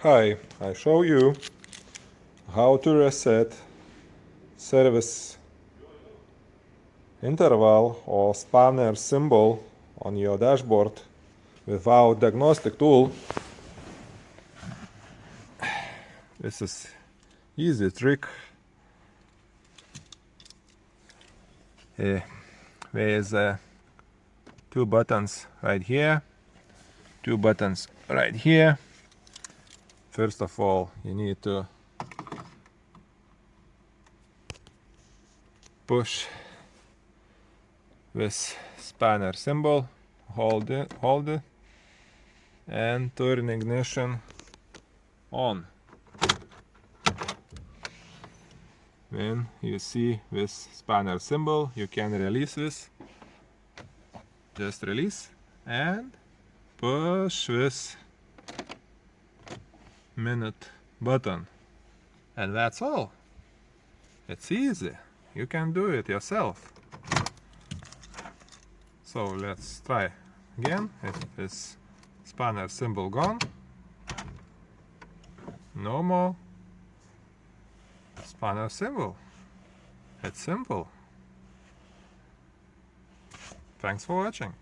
Hi, I show you how to reset service interval or spanner symbol on your dashboard without diagnostic tool. This is easy trick. There is two buttons right here, two buttons right here. First of all, you need to push this spanner symbol, hold it, and turn ignition on. When you see this spanner symbol, you can release this. Just release and push this minute button. And that's all. It's easy. You can do it yourself. So let's try again. If this spanner symbol gone, no more spanner symbol. It's simple. Thanks for watching.